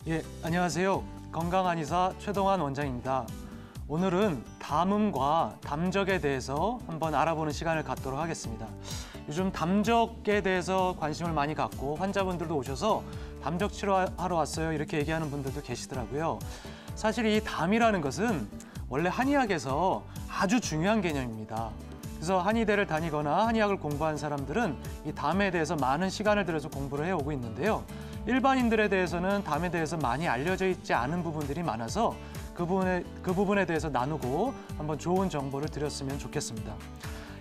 예, 안녕하세요. 건강한의사 최동환 원장입니다. 오늘은 담음과 담적에 대해서 한번 알아보는 시간을 갖도록 하겠습니다. 요즘 담적에 대해서 관심을 많이 갖고 환자분들도 오셔서 담적 치료하러 왔어요 이렇게 얘기하는 분들도 계시더라고요. 사실 이 담이라는 것은 원래 한의학에서 아주 중요한 개념입니다. 그래서 한의대를 다니거나 한의학을 공부한 사람들은 이 담에 대해서 많은 시간을 들여서 공부를 해오고 있는데요. 일반인들에 대해서는 담에 대해서 많이 알려져 있지 않은 부분들이 많아서 그 부분에 대해서 나누고 한번 좋은 정보를 드렸으면 좋겠습니다.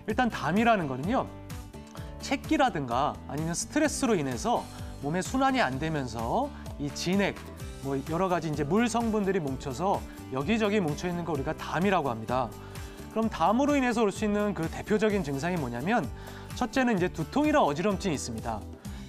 일단 담이라는 거는요, 체기라든가 아니면 스트레스로 인해서 몸에 순환이 안 되면서 이 진액, 뭐 여러 가지 이제 물 성분들이 뭉쳐서 여기저기 뭉쳐 있는 거 우리가 담이라고 합니다. 그럼 담으로 인해서 올 수 있는 그 대표적인 증상이 뭐냐면 첫째는 이제 두통이나 어지럼증이 있습니다.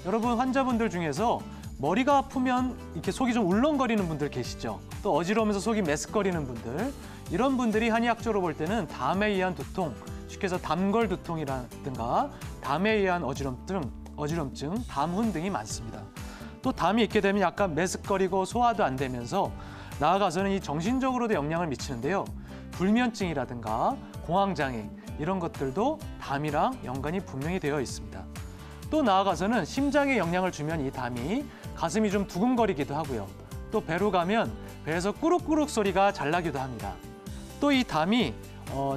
여러분 환자분들 중에서 머리가 아프면 이렇게 속이 좀 울렁거리는 분들 계시죠? 또 어지러우면서 속이 메스꺼리는 분들, 이런 분들이 한의학적으로 볼 때는 담에 의한 두통, 쉽게 해서 담걸 두통이라든가 담에 의한 어지럼증, 담훈 등이 많습니다. 또 담이 있게 되면 약간 메스꺼리고 소화도 안 되면서 나아가서는 이 정신적으로도 영향을 미치는데요. 불면증이라든가 공황장애 이런 것들도 담이랑 연관이 분명히 되어 있습니다. 또 나아가서는 심장에 영향을 주면 이 담이 가슴이 좀 두근거리기도 하고요. 또 배로 가면 배에서 꾸룩꾸룩 소리가 잘 나기도 합니다. 또 이 담이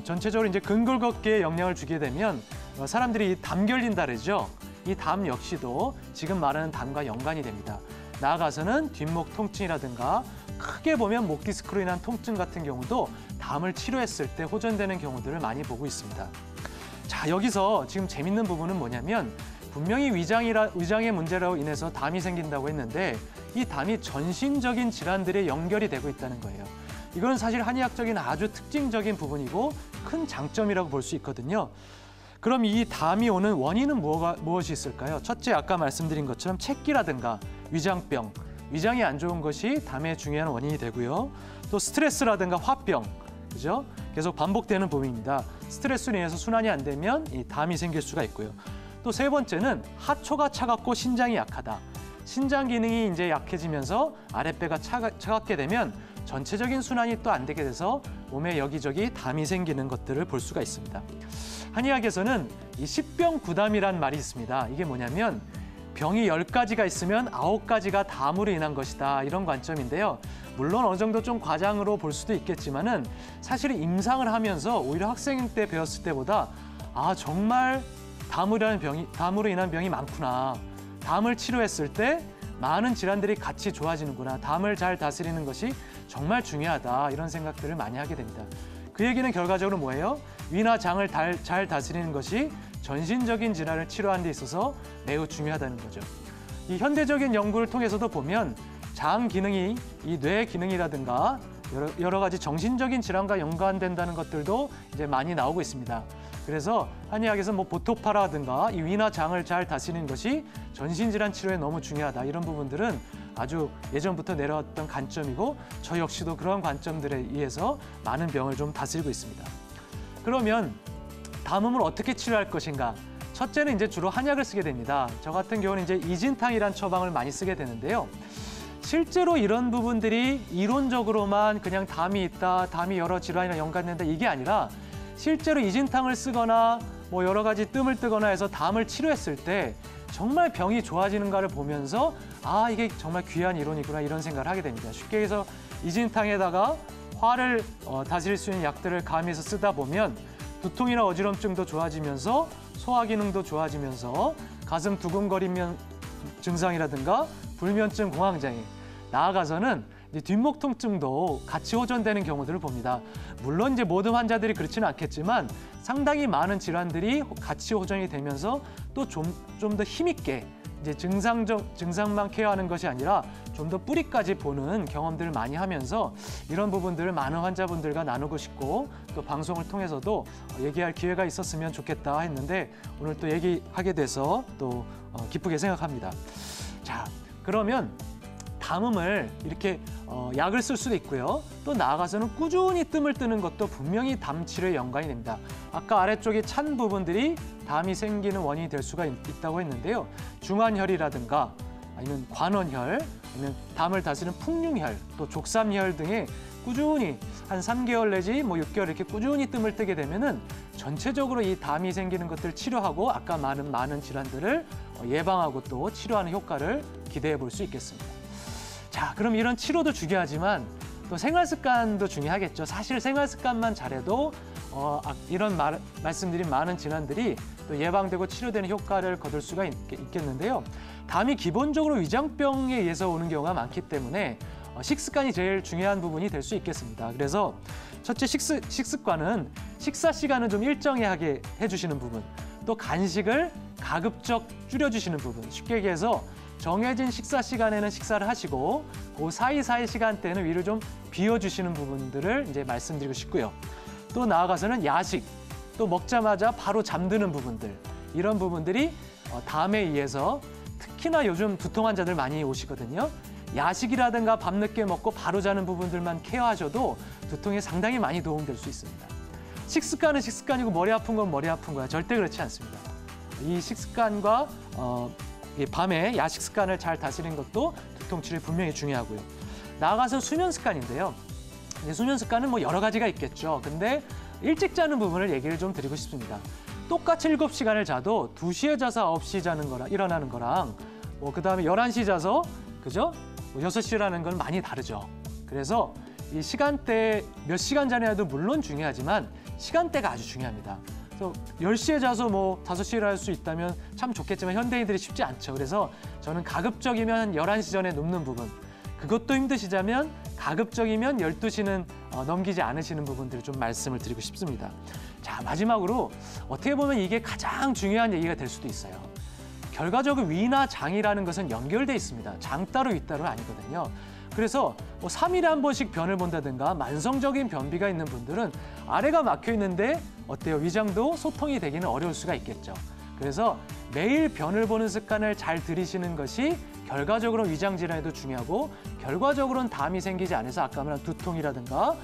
전체적으로 이제 근골격계에 영향을 주게 되면 사람들이 담 결린다 그러죠. 이 담 역시도 지금 말하는 담과 연관이 됩니다. 나아가서는 뒷목 통증이라든가 크게 보면 목 디스크로 인한 통증 같은 경우도 담을 치료했을 때 호전되는 경우들을 많이 보고 있습니다. 자, 여기서 지금 재밌는 부분은 뭐냐면 분명히 위장의 문제로 인해서 담이 생긴다고 했는데 이 담이 전신적인 질환들에 연결이 되고 있다는 거예요. 이건 사실 한의학적인 아주 특징적인 부분이고 큰 장점이라고 볼 수 있거든요. 그럼 이 담이 오는 원인은 무엇이 있을까요? 첫째, 아까 말씀드린 것처럼 체기라든가 위장병, 위장이 안 좋은 것이 담의 중요한 원인이 되고요. 또 스트레스라든가 화병, 그죠? 계속 반복되는 부분입니다. 스트레스로 인해서 순환이 안 되면 이 담이 생길 수가 있고요. 또 세 번째는 하초가 차갑고 신장이 약하다. 신장 기능이 이제 약해지면서 아랫배가 차갑게 되면 전체적인 순환이 또 안 되게 돼서 몸에 여기저기 담이 생기는 것들을 볼 수가 있습니다. 한의학에서는 이 십병구담이란 말이 있습니다. 이게 뭐냐면 병이 10가지가 있으면 9가지가 담으로 인한 것이다. 이런 관점인데요. 물론 어느 정도 좀 과장으로 볼 수도 있겠지만은 사실 임상을 하면서 오히려 학생 때 배웠을 때보다 정말 담으로 인한 병이 많구나. 담을 치료했을 때 많은 질환들이 같이 좋아지는구나. 담을 잘 다스리는 것이 정말 중요하다. 이런 생각들을 많이 하게 됩니다. 그 얘기는 결과적으로 뭐예요? 위나 장을 잘 다스리는 것이 전신적인 질환을 치료하는 데 있어서 매우 중요하다는 거죠. 이 현대적인 연구를 통해서도 보면 장 기능이 이 뇌 기능이라든가 여러 가지 정신적인 질환과 연관된다는 것들도 이제 많이 나오고 있습니다. 그래서 한의학에서 뭐 보토파라든가 이 위나 장을 잘 다스리는 것이 전신질환 치료에 너무 중요하다. 이런 부분들은 아주 예전부터 내려왔던 관점이고 저 역시도 그런 관점들에 의해서 많은 병을 좀 다스리고 있습니다. 그러면 담음을 어떻게 치료할 것인가? 첫째는 이제 주로 한약을 쓰게 됩니다. 저 같은 경우는 이제 이진탕이란 처방을 많이 쓰게 되는데요. 실제로 이런 부분들이 이론적으로만 그냥 담이 있다, 담이 여러 질환이랑 연관된다 이게 아니라 실제로 이진탕을 쓰거나 뭐 여러 가지 뜸을 뜨거나 해서 담을 치료했을 때 정말 병이 좋아지는가를 보면서 이게 정말 귀한 이론이구나 이런 생각을 하게 됩니다. 쉽게 해서 이진탕에다가 화를 다스릴 수 있는 약들을 가미해서 쓰다 보면 두통이나 어지럼증도 좋아지면서 소화 기능도 좋아지면서 가슴 두근거리면 증상이라든가 불면증, 공황장애, 나아가서는 이제 뒷목 통증도 같이 호전되는 경우들을 봅니다. 물론 이제 모든 환자들이 그렇지는 않겠지만 상당히 많은 질환들이 같이 호전이 되면서 또 좀 더 힘있게 이제 증상만 케어하는 것이 아니라 좀 더 뿌리까지 보는 경험들을 많이 하면서 이런 부분들을 많은 환자분들과 나누고 싶고 또 방송을 통해서도 얘기할 기회가 있었으면 좋겠다 했는데 오늘 또 얘기하게 돼서 또 기쁘게 생각합니다. 자, 그러면 담음을 이렇게 약을 쓸 수도 있고요. 또 나아가서는 꾸준히 뜸을 뜨는 것도 분명히 담 치료에 연관이 됩니다. 아까 아래쪽에 찬 부분들이 담이 생기는 원인이 될 수가 있다고 했는데요. 중환혈이라든가 아니면 관원혈, 아니면 담을 다스리는 풍류혈, 또 족삼혈 등의 꾸준히 한 3개월 내지 뭐 6개월 이렇게 꾸준히 뜸을 뜨게 되면은 전체적으로 이 담이 생기는 것들을 치료하고 아까 많은 질환들을 예방하고 또 치료하는 효과를 기대해 볼 수 있겠습니다. 자, 그럼 이런 치료도 중요하지만 또 생활 습관도 중요하겠죠. 사실 생활 습관만 잘해도 이런 말씀드린 많은 질환들이 또 예방되고 치료되는 효과를 거둘 수가 있겠는데요. 담이 기본적으로 위장병에 의해서 오는 경우가 많기 때문에 식습관이 제일 중요한 부분이 될 수 있겠습니다. 그래서 첫째 식습관은 식사 시간을 좀 일정하게 해주시는 부분, 또 간식을 가급적 줄여주시는 부분. 쉽게 얘기해서 정해진 식사 시간에는 식사를 하시고 그 사이사이 시간대에는 위를 좀 비워주시는 부분들을 이제 말씀드리고 싶고요. 또 나아가서는 야식, 또 먹자마자 바로 잠드는 부분들, 이런 부분들이 담에 의해서 특히나 요즘 두통 환자들 많이 오시거든요. 야식이라든가 밤늦게 먹고 바로 자는 부분들만 케어하셔도 두통에 상당히 많이 도움될 수 있습니다. 식습관은 식습관이고 머리 아픈 건 머리 아픈 거야. 절대 그렇지 않습니다. 이 식습관과 이 밤에 야식 습관을 잘 다스리는 것도 두통 치료에 분명히 중요하고요. 나아가서 수면 습관인데요. 수면 습관은 뭐 여러 가지가 있겠죠. 근데 일찍 자는 부분을 얘기를 좀 드리고 싶습니다. 똑같이 7시간을 자도 2시에 자서 9시 자는 거랑 일어나는 거랑 그다음에 11시 자서 그죠? 6시라는 건 많이 다르죠. 그래서 이 시간대 몇 시간 자냐도 물론 중요하지만 시간대가 아주 중요합니다. 그래서 10시에 자서 5시에 일어날 수 있다면 참 좋겠지만 현대인들이 쉽지 않죠. 그래서 저는 가급적이면 11시 전에 눕는 부분, 그것도 힘드시다면 가급적이면 12시는 넘기지 않으시는 부분들을 좀 말씀을 드리고 싶습니다. 자, 마지막으로 어떻게 보면 이게 가장 중요한 얘기가 될 수도 있어요. 결과적으로 위나 장이라는 것은 연결돼 있습니다. 장 따로 위 따로 아니거든요. 그래서 3일에 한 번씩 변을 본다든가 만성적인 변비가 있는 분들은 아래가 막혀 있는데 어때요? 위장도 소통이 되기는 어려울 수가 있겠죠. 그래서 매일 변을 보는 습관을 잘 들이시는 것이 결과적으로 위장 질환에도 중요하고 결과적으로는 담이 생기지 않아서 아까 말한 두통이라든가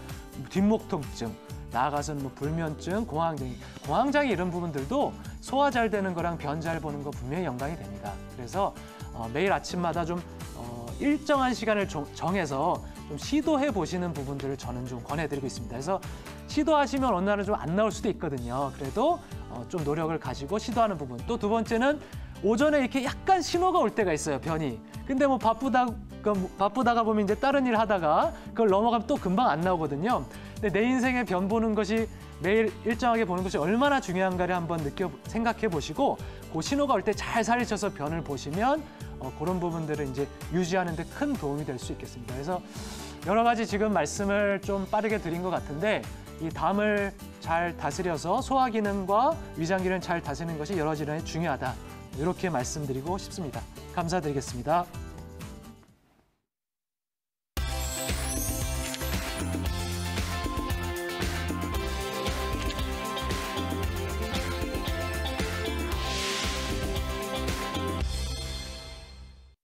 뒷목 통증, 나아가서는 불면증, 공황장애 이런 부분들도 소화 잘 되는 거랑 변 잘 보는 거 분명히 연관이 됩니다. 그래서 매일 아침마다 좀 일정한 시간을 정해서 좀 시도해 보시는 부분들을 저는 좀 권해드리고 있습니다. 그래서 시도하시면 어느 날은 좀 안 나올 수도 있거든요. 그래도 좀 노력을 가지고 시도하는 부분. 또 두 번째는 오전에 이렇게 약간 신호가 올 때가 있어요, 변이. 근데 바쁘다가 보면 이제 다른 일 하다가 그걸 넘어가면 또 금방 안 나오거든요. 근데 내 인생에 변 보는 것이 매일 일정하게 보는 것이 얼마나 중요한가를 한번 생각해 보시고 그 신호가 올 때 잘 살리셔서 변을 보시면 그런 부분들을 이제 유지하는 데 큰 도움이 될 수 있겠습니다. 그래서 여러 가지 지금 말씀을 좀 빠르게 드린 것 같은데 이 담을 잘 다스려서 소화 기능과 위장 기능을 잘 다스리는 것이 여러 질환에 중요하다. 이렇게 말씀드리고 싶습니다. 감사드리겠습니다.